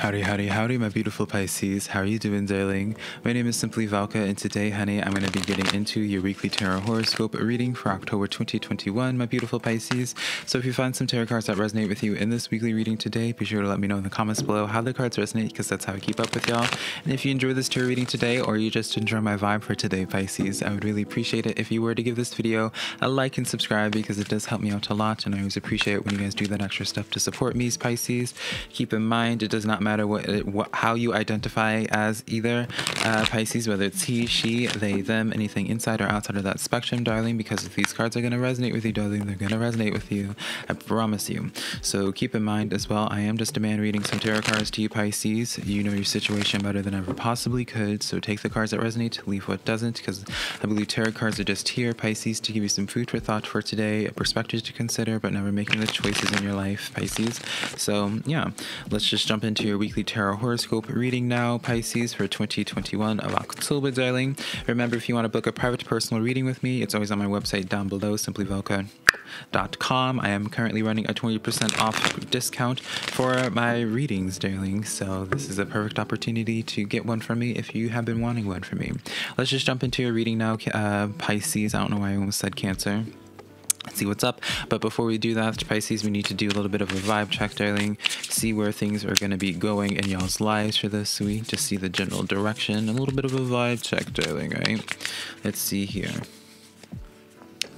Howdy, howdy, howdy, my beautiful Pisces. How are you doing, darling? My name is SimplyVelca, and today, honey, I'm going to be getting into your weekly tarot horoscope reading for October 2021, my beautiful Pisces. So if you find some tarot cards that resonate with you in this weekly reading today, be sure to let me know in the comments below how the cards resonate, because that's how I keep up with y'all. And if you enjoy this tarot reading today, or you just enjoy my vibe for today, Pisces, I would really appreciate it if you were to give this video a like and subscribe, because it does help me out a lot, and I always appreciate it when you guys do that extra stuff to support me, Pisces. Keep in mind, it does not matter how you identify as either, Pisces, whether it's he, she, they, them, anything inside or outside of that spectrum, darling, because if these cards are going to resonate with you, darling, they're going to resonate with you. I promise you. So keep in mind as well, I am just a man reading some tarot cards to you, Pisces. You know your situation better than I ever possibly could, so take the cards that resonate, leave what doesn't, because I believe tarot cards are just here, Pisces, to give you some food for thought for today, a perspective to consider, but never making the choices in your life, Pisces. So yeah, let's just jump into your weekly tarot horoscope reading now, Pisces, for 2021 of October, darling. Remember, if you want to book a private personal reading with me, it's always on my website down below, SimplyVelca.com. I am currently running a 20% off discount for my readings, darling, so this is a perfect opportunity to get one from me if you have been wanting one from me. Let's just jump into your reading now, Pisces. I don't know why I almost said Cancer. Let's see what's up. But before we do that, Pisces, we need to do a little bit of a vibe check, darling. See where things are going to be going in y'all's lives for this week. Just see the general direction. A little bit of a vibe check, darling, right? Let's see here.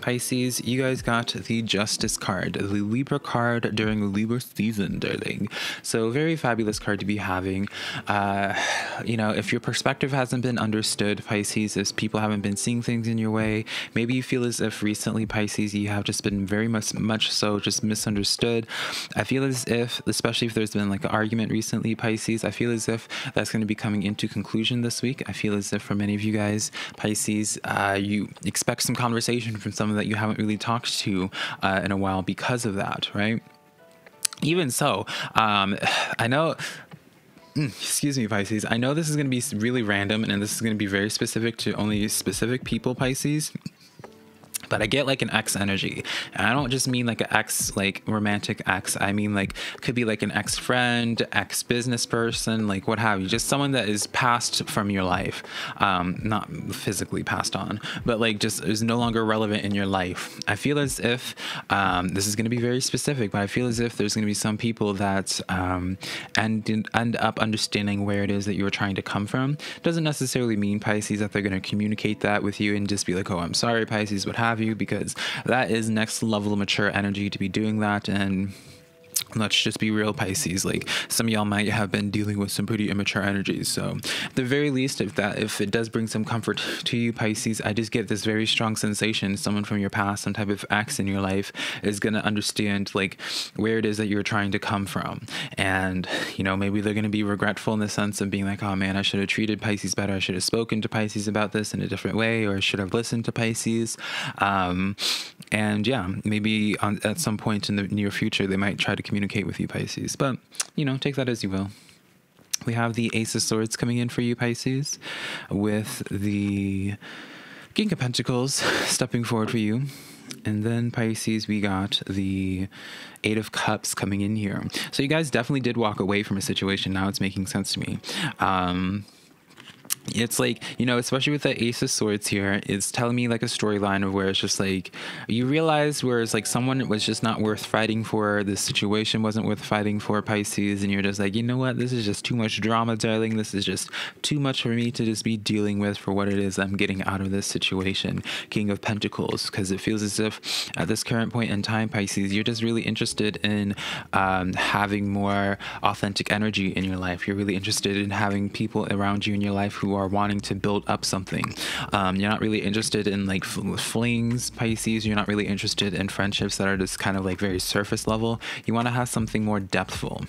Pisces, you guys got the Justice card, the Libra card during the Libra season, darling. So very fabulous card to be having. You know, if your perspective hasn't been understood, Pisces, if people haven't been seeing things in your way, maybe you feel as if recently, Pisces, you have just been very much so just misunderstood. I feel as if, especially if there's been like an argument recently, Pisces, I feel as if that's going to be coming into conclusion this week. I feel as if for many of you guys, Pisces, you expect some conversation from someone that you haven't really talked to in a while because of that, right? Even so, I know, excuse me, Pisces, I know this is going to be really random, and this is going to be very specific to only specific people, Pisces, but I get like an ex energy, and I don't just mean like an ex, like romantic ex. I mean like could be like an ex friend, ex business person, like what have you, just someone that is passed from your life, not physically passed on, but like just is no longer relevant in your life. I feel as if this is going to be very specific, but I feel as if there's going to be some people that end up understanding where it is that you were trying to come from. Doesn't necessarily mean, Pisces, that they're going to communicate that with you and just be like, oh, I'm sorry, Pisces, what have you, because that is next level mature energy to be doing that. And let's just be real, Pisces, like some of y'all might have been dealing with some pretty immature energies. So at the very least, if it does bring some comfort to you, Pisces, I just get this very strong sensation someone from your past, some type of ex in your life, is going to understand like where it is that you're trying to come from. And you know, maybe they're going to be regretful in the sense of being like, oh man, I should have treated Pisces better, I should have spoken to Pisces about this in a different way, or I should have listened to Pisces. And yeah, maybe at some point in the near future they might try to communicate with you, Pisces, but you know, take that as you will. We have the Ace of Swords coming in for you, Pisces, with the King of Pentacles stepping forward for you. And then, Pisces, we got the Eight of Cups coming in here. So you guys definitely did walk away from a situation. Now it's making sense to me. It's like, you know, especially with the Ace of Swords here, it's telling me like a storyline of where it's just like you realize where it's like someone was just not worth fighting for, this situation wasn't worth fighting for, Pisces, and you're just like, you know what, this is just too much drama, darling, this is just too much for me to just be dealing with for what it is I'm getting out of this situation, King of Pentacles, because it feels as if at this current point in time, Pisces, you're just really interested in having more authentic energy in your life. You're really interested in having people around you in your life who are wanting to build up something. You're not really interested in like flings, Pisces. You're not really interested in friendships that are just kind of like very surface level. You want to have something more depthful.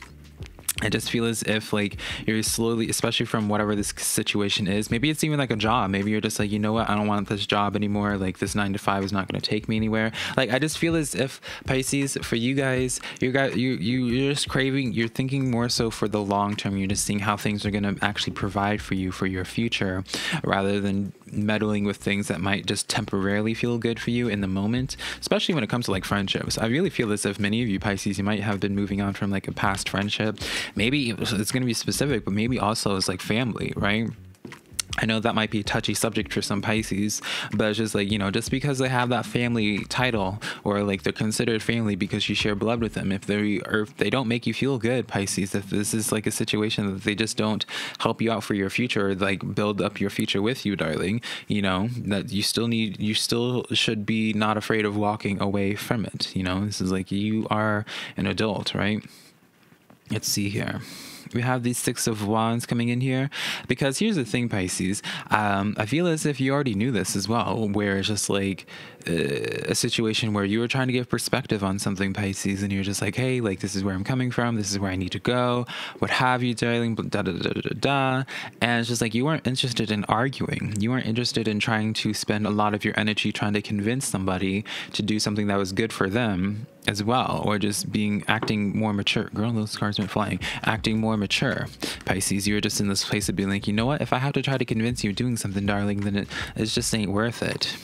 I just feel as if like you're slowly, especially from whatever this situation is, maybe it's even like a job, maybe you're just like, you know what, I don't want this job anymore, like this 9 to 5 is not going to take me anywhere. Like I just feel as if, Pisces, for you guys, you're just craving, you're thinking more so for the long term. You're just seeing how things are going to actually provide for you for your future, rather than meddling with things that might just temporarily feel good for you in the moment, especially when it comes to like friendships. I really feel as if many of you Pisces, you might have been moving on from like a past friendship. Maybe it's going to be specific, but maybe also as like family, right? I know that might be a touchy subject for some Pisces, but it's just like, you know, just because they have that family title, or like they're considered family because you share blood with them, if they don't make you feel good, Pisces, if this is like a situation that they just don't help you out for your future, or like build up your future with you, darling, you know, that you still should be not afraid of walking away from it. You know, this is like, you are an adult, right? Let's see here. We have these Six of Wands coming in here, because here's the thing, Pisces. I feel as if you already knew this as well, where it's just like a situation where you were trying to give perspective on something, Pisces, and you're just like, hey, like, this is where I'm coming from, this is where I need to go, what have you, darling, da da da da da. And it's just like, you weren't interested in arguing. You weren't interested in trying to spend a lot of your energy trying to convince somebody to do something that was good for them as well, or just acting more mature. Girl, those cards went flying. Acting more mature, Pisces. You're just in this place of being like, you know what, if I have to try to convince you of doing something, darling, then it just ain't worth it.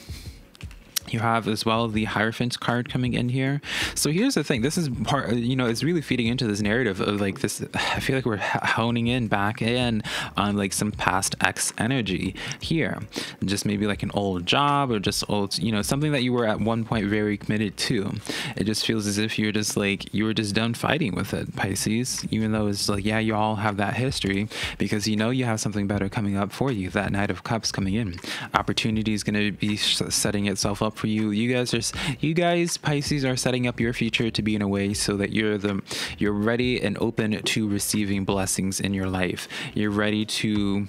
You have as well the Hierophant card coming in here. So here's the thing. This is part, you know, it's really feeding into this narrative of like this. I feel like we're honing in back in on like some past ex energy here. Just maybe like an old job, or just old, you know, something that you were at one point very committed to. It just feels as if you're just like, you were just done fighting with it, Pisces. Even though it's like, yeah, you all have that history, because you know you have something better coming up for you. That Knight of Cups coming in. Opportunity is going to be setting itself up for you. You guys, Pisces, are setting up your future to be in a way so that you're ready and open to receiving blessings in your life. You're ready to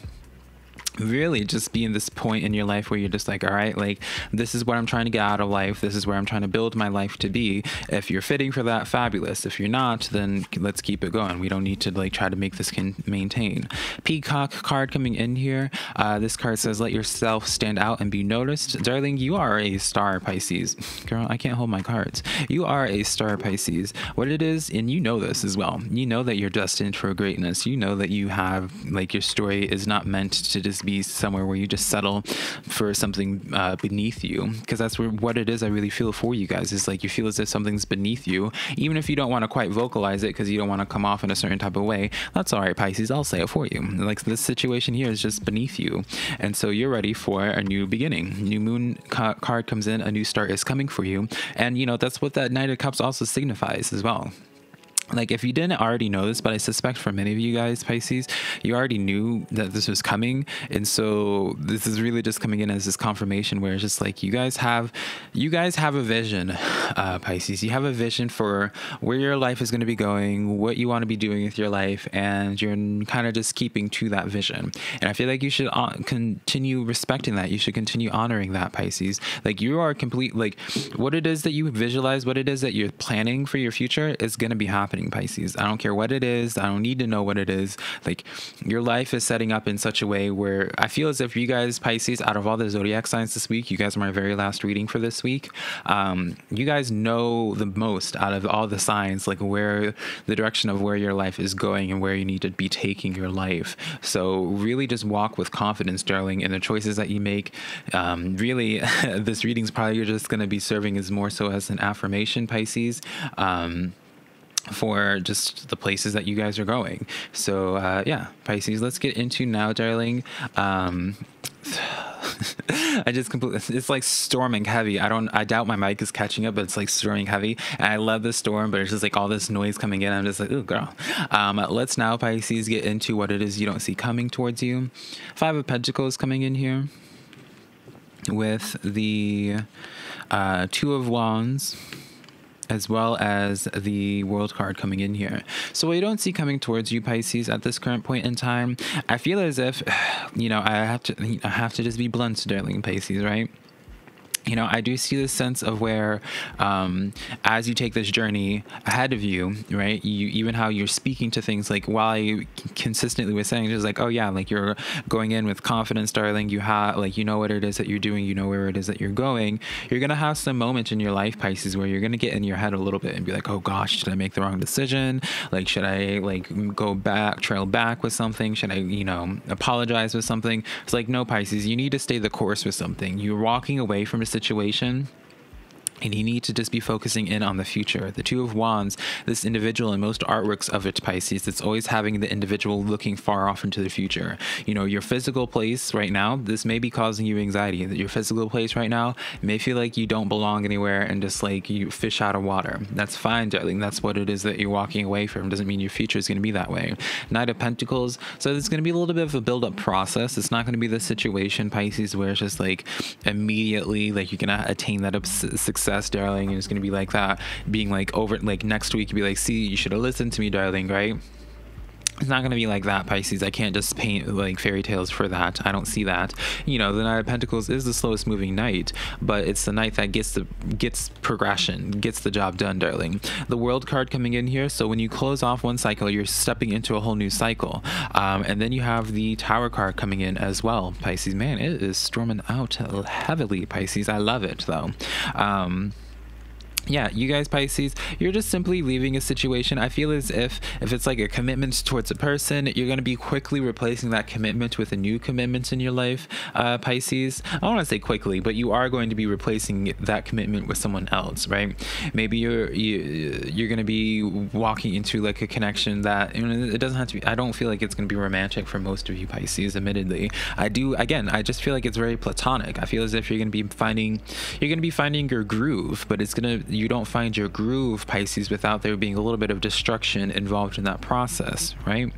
really just be in this point in your life where you're just like, all right, like, this is what I'm trying to get out of life. This is where I'm trying to build my life to be. If you're fitting for that, fabulous. If you're not, then let's keep it going. We don't need to like try to make this maintain. Peacock card coming in here. This card says, let yourself stand out and be noticed. Darling, you are a star, Pisces. Girl, I can't hold my cards. You are a star, Pisces. What it is, and you know this as well. You know that you're destined for greatness. You know that you have, like, your story is not meant to just be somewhere where you just settle for something beneath you, because that's what it is. I really feel for you guys, is like, you feel as if something's beneath you, even if you don't want to quite vocalize it because you don't want to come off in a certain type of way. That's all right, Pisces, I'll say it for you. Like, this situation here is just beneath you, and so you're ready for a new beginning. New Moon card comes in, a new start is coming for you, and you know that's what that Knight of Cups also signifies as well. Like, if you didn't already know this, but I suspect for many of you guys, Pisces, you already knew that this was coming. And so this is really just coming in as this confirmation where it's just like, you guys have a vision, Pisces. You have a vision for where your life is going to be going, what you want to be doing with your life, and you're kind of just keeping to that vision. And I feel like you should continue respecting that. You should continue honoring that, Pisces. Like, you are complete, like, what it is that you visualize, what it is that you're planning for your future is going to be happening, Pisces. I don't care what it is. I don't need to know what it is. Like, your life is setting up in such a way where I feel as if you guys, Pisces, out of all the zodiac signs this week, you guys are my very last reading for this week. You guys know the most out of all the signs, like where the direction of where your life is going and where you need to be taking your life. So really just walk with confidence, darling, in the choices that you make. Really, this reading's probably just going to be serving as more so as an affirmation, Pisces. For just the places that you guys are going. So yeah, Pisces, let's get into now, darling. I just completely, it's like storming heavy. I doubt my mic is catching up, but it's like storming heavy. And I love the storm, but it's just like all this noise coming in. I'm just like, oh girl. Let's now, Pisces, get into what it is you don't see coming towards you. Five of Pentacles coming in here with the Two of Wands, as well as the World card coming in here. So what you don't see coming towards you, Pisces, at this current point in time, I feel as if, you know, I have to just be blunt, darling Pisces, right? you know, I do see this sense of where, as you take this journey ahead of you, right, you, even how you're speaking to things, like while you consistently was saying just like, oh yeah, like you're going in with confidence, darling, you have, like, you know what it is that you're doing, you know where it is that you're going. You're going to have some moment in your life, Pisces, where you're going to get in your head a little bit and be like, oh gosh, should I make the wrong decision? Like, should I like trail back with something? Should I, you know, apologize with something? It's like, no, Pisces, you need to stay the course with something. You're walking away from a situation, and you need to just be focusing in on the future. The Two of Wands, this individual in most artworks of it, Pisces, it's always having the individual looking far off into the future. You know, your physical place right now, this may be causing you anxiety. Your physical place right now may feel like you don't belong anywhere and just like you fish out of water. That's fine, darling. That's what it is that you're walking away from. Doesn't mean your future is going to be that way. Knight of Pentacles. So there's going to be a little bit of a build-up process. It's not going to be the situation, Pisces, where it's just like immediately like you're going to attain that success, darling, and it's going to be like that, being like over, like next week you'd be like, see, you should have listened to me, darling, right? It's not going to be like that, Pisces. I can't just paint like fairy tales for that. I don't see that. You know, the Knight of Pentacles is the slowest moving knight, but it's the knight that gets progression, gets the job done, darling. The World card coming in here. So when you close off one cycle, you're stepping into a whole new cycle. And then you have the Tower card coming in as well, Pisces. Man, it is storming out heavily, Pisces. I love it though. Yeah, you guys, Pisces, you're just simply leaving a situation. I feel as if it's like a commitment towards a person, you're going to be quickly replacing that commitment with a new commitment in your life, Pisces. I don't want to say quickly, but you are going to be replacing that commitment with someone else, right? Maybe you're going to be walking into like a connection that, you know, it doesn't have to be, I don't feel like it's going to be romantic for most of you, Pisces, admittedly. I just feel like it's very platonic. I feel as if you're going to be finding your groove, but you don't find your groove, Pisces, without there being a little bit of destruction involved in that process, right?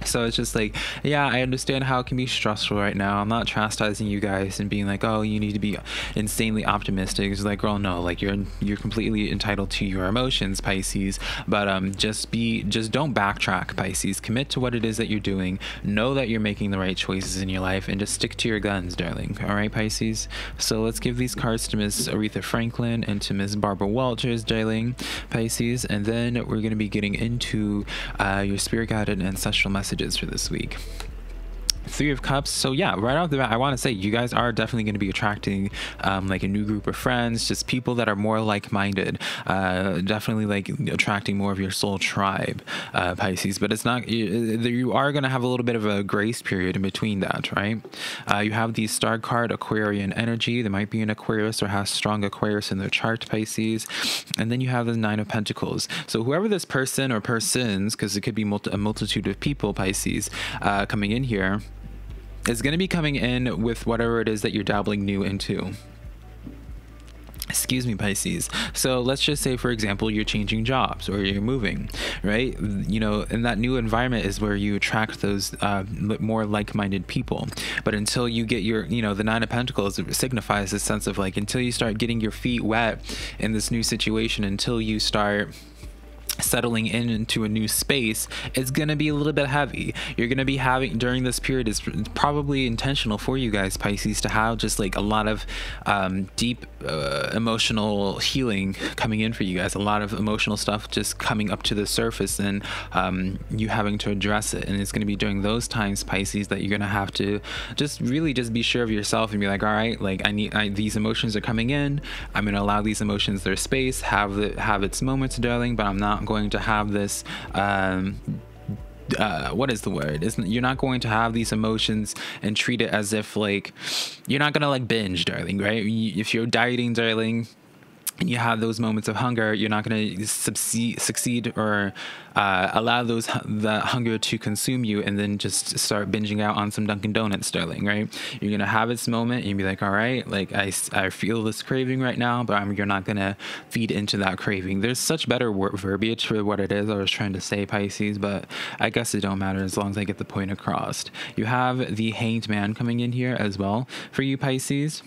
So it's just like, yeah, I understand how it can be stressful right now. I'm not chastising you guys and being like, oh, you need to be insanely optimistic. It's like, girl, no, like you're completely entitled to your emotions, Pisces. But just don't backtrack, Pisces. Commit to what it is that you're doing. Know that you're making the right choices in your life, and just stick to your guns, darling. All right, Pisces. So let's give these cards to Miss Aretha Franklin and to Miss Barbara Walters, darling, Pisces, and then we're going to be getting into your spirit guided ancestral messages for this week. Three of Cups. So yeah, right off the bat, I want to say you guys are definitely going to be attracting like a new group of friends, just people that are more like-minded, definitely like attracting more of your soul tribe, Pisces. But it's not, you are going to have a little bit of a grace period in between that, right? You have the Star card, Aquarian energy. There might be an Aquarius or has strong Aquarius in their chart, Pisces. And then you have the Nine of Pentacles. So whoever this person or persons, because it could be a multitude of people, Pisces, coming in here, is going to be coming in with whatever it is that you're dabbling new into. Excuse me, Pisces. So let's just say, for example, you're changing jobs or you're moving, right? You know, and that new environment is where you attract those more like-minded people. But until you get your, you know, the Nine of Pentacles signifies this sense of like, until you start getting your feet wet in this new situation, until you start settling into a new space, it's gonna be a little bit heavy. You're gonna be having, during this period, is probably intentional for you guys, Pisces, to have just like a lot of deep emotional healing coming in for you guys, a lot of emotional stuff just coming up to the surface, and you having to address it. And it's going to be during those times, Pisces, that you're going to have to just really just be sure of yourself and be like, all right, like these emotions are coming in, I'm going to allow these emotions their space, have its moments, darling, but I'm not going to have this what is the word? You're not going to have these emotions and treat it as if like you're not gonna like binge, darling, right? If you're dieting, darling, and you have those moments of hunger, you're not going to succeed or allow that hunger to consume you and then just start binging out on some Dunkin' Donuts, darling, right? You're going to have its moment and you'll be like, all right, like I feel this craving right now, but you're not going to feed into that craving. There's such better verbiage for what it is I was trying to say, Pisces, but I guess it don't matter as long as I get the point across. You have the Hanged Man coming in here as well for you, Pisces.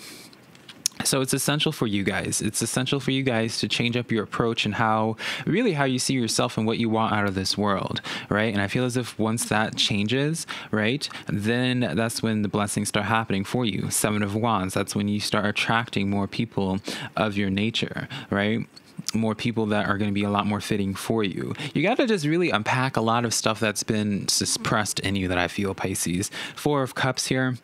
So it's essential for you guys. It's essential for you guys to change up your approach and how you see yourself and what you want out of this world, right? And I feel as if once that changes, right, then that's when the blessings start happening for you. Seven of Wands, that's when you start attracting more people of your nature, right? More people that are going to be a lot more fitting for you. You got to just really unpack a lot of stuff that's been suppressed in you that I feel, Pisces. Four of Cups here.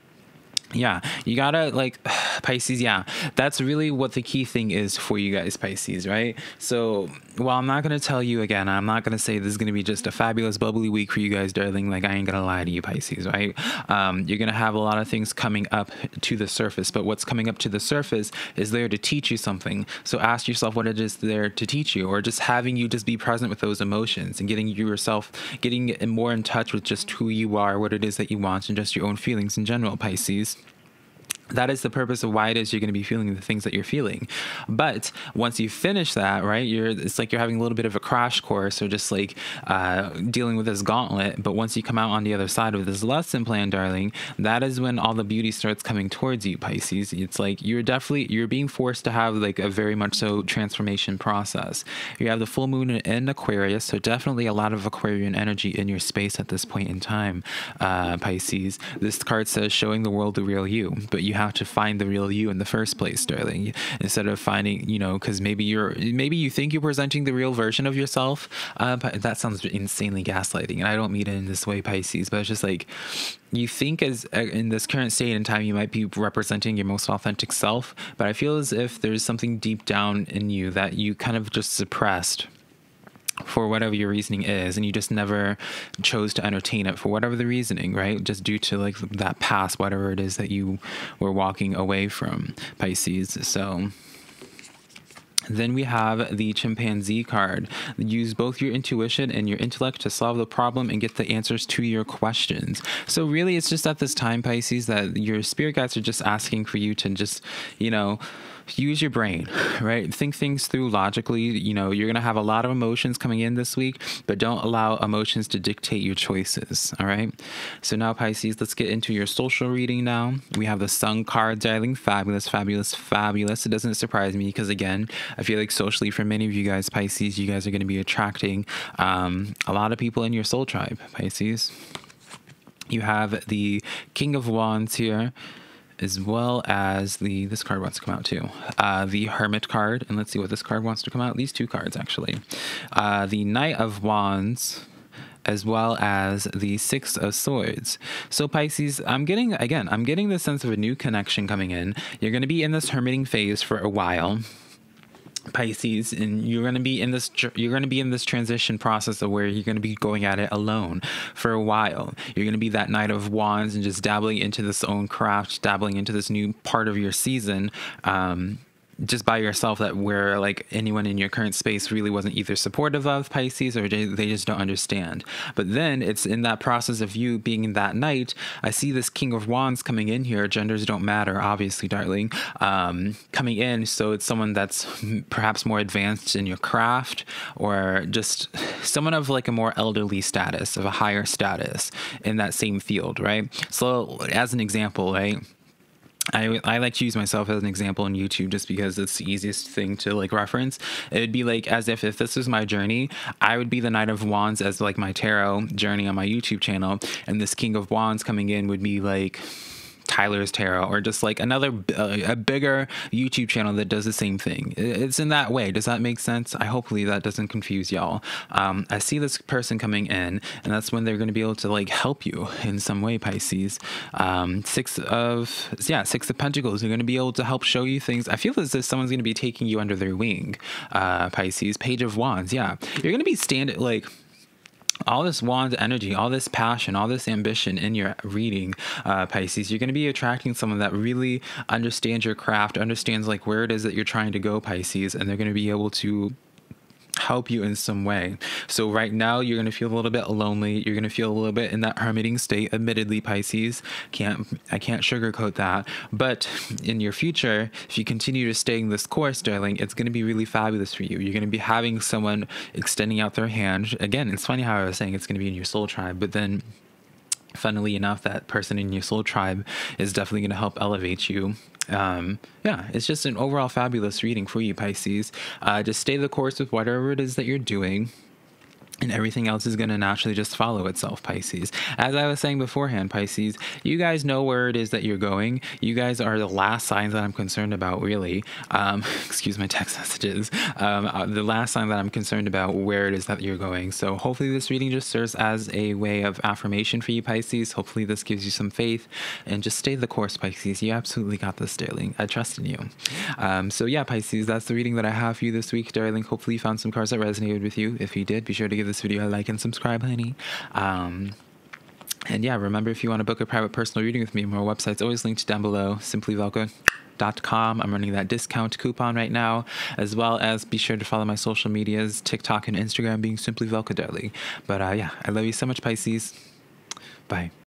Yeah, you gotta, like, Pisces, yeah, that's really what the key thing is for you guys, Pisces, right? So, while I'm not gonna tell you again, I'm not gonna say this is gonna be just a fabulous, bubbly week for you guys, darling. Like, I ain't gonna lie to you, Pisces, right? You're gonna have a lot of things coming up to the surface, but what's coming up to the surface is there to teach you something. So ask yourself what it is there to teach you, or just having you just be present with those emotions and getting more in touch with just who you are, what it is that you want, and just your own feelings in general, Pisces. That is the purpose of why it is you're going to be feeling the things that you're feeling. But once you finish that, right, it's like you're having a little bit of a crash course, or just like dealing with this gauntlet. But once you come out on the other side of this lesson plan, darling, that is when all the beauty starts coming towards you, Pisces. It's like you're being forced to have like a very much so transformation process. You have the full moon in Aquarius, so definitely a lot of Aquarian energy in your space at this point in time, Pisces. This card says showing the world the real you, but you have to find the real you in the first place, darling, instead of finding, because maybe you think you're presenting the real version of yourself. That sounds insanely gaslighting, and I don't mean it in this way, Pisces, but it's just like you think as in this current state in time you might be representing your most authentic self, but I feel as if there's something deep down in you that you kind of just suppressed for whatever your reasoning is, and you just never chose to entertain it for whatever the reasoning, right? Just due to like that past, whatever it is that you were walking away from, Pisces. So then we have the chimpanzee card. Use both your intuition and your intellect to solve the problem and get the answers to your questions. So really, it's just at this time, Pisces, that your spirit guides are just asking for you to just, use your brain, right? Think things through logically. You're going to have a lot of emotions coming in this week, but don't allow emotions to dictate your choices. All right. So now, Pisces, let's get into your social reading now. We have the Sun card, darling. Fabulous, fabulous, fabulous. It doesn't surprise me because, again, I feel like socially for many of you guys, Pisces, you guys are going to be attracting a lot of people in your soul tribe, Pisces. You have the King of Wands here, as well as this card wants to come out too. The Hermit card, and let's see what this card wants to come out. These two cards, actually. The Knight of Wands, as well as the Six of Swords. So Pisces, I'm getting the sense of a new connection coming in. You're going to be in this hermiting phase for a while, Pisces, and you're going to be in this transition process of where you're going to be going at it alone for a while. You're going to be that Knight of Wands and just dabbling into this own craft, dabbling into this new part of your season, just by yourself, that where like anyone in your current space really wasn't either supportive of, Pisces, or they just don't understand. But then it's in that process of you being in that night, I see this King of Wands coming in here. Genders don't matter, obviously, darling, coming in. So it's someone that's perhaps more advanced in your craft, or just someone of like a more elderly status, of a higher status in that same field, right? So as an example, right, I like to use myself as an example on YouTube just because it's the easiest thing to like reference. It would be like as if this was my journey, I would be the Knight of Wands as like my tarot journey on my YouTube channel, and this King of Wands coming in would be like Tyler's Tarot, or just like a bigger YouTube channel that does the same thing. It's in that way. Does that make sense? Hopefully that doesn't confuse y'all. I see this person coming in, and that's when they're going to be able to like help you in some way, Pisces. Six of Pentacles. They're going to be able to help show you things. I feel as if someone's going to be taking you under their wing, Pisces. Page of Wands. Yeah, you're going to be all this wand energy, all this passion, all this ambition in your reading, Pisces. You're going to be attracting someone that really understands your craft, understands like where it is that you're trying to go, Pisces, and they're going to be able to help you in some way. So right now you're going to feel a little bit lonely. You're going to feel a little bit in that hermiting state, admittedly, Pisces. I can't sugarcoat that. But in your future, if you continue to stay in this course, darling, it's going to be really fabulous for you. You're going to be having someone extending out their hand. Again, it's funny how I was saying it's going to be in your soul tribe, but then funnily enough, that person in your soul tribe is definitely going to help elevate you. Yeah, it's just an overall fabulous reading for you, Pisces. Just stay the course with whatever it is that you're doing, and everything else is going to naturally just follow itself, Pisces. As I was saying beforehand, Pisces, you guys know where it is that you're going. You guys are the last signs that I'm concerned about, really. Excuse my text messages. The last sign that I'm concerned about where it is that you're going. So hopefully this reading just serves as a way of affirmation for you, Pisces. Hopefully this gives you some faith, and just stay the course, Pisces. You absolutely got this, darling. I trust in you. So yeah, Pisces, that's the reading that I have for you this week, darling. Hopefully you found some cards that resonated with you. If you did, be sure to give this video a like and subscribe, honey. And yeah, remember, if you want to book a private personal reading with me, my website's always linked down below, SimplyVelca.com. I'm running that discount coupon right now, as well as be sure to follow my social medias, TikTok and Instagram being SimplyVelca, darling. But yeah, I love you so much, Pisces. Bye.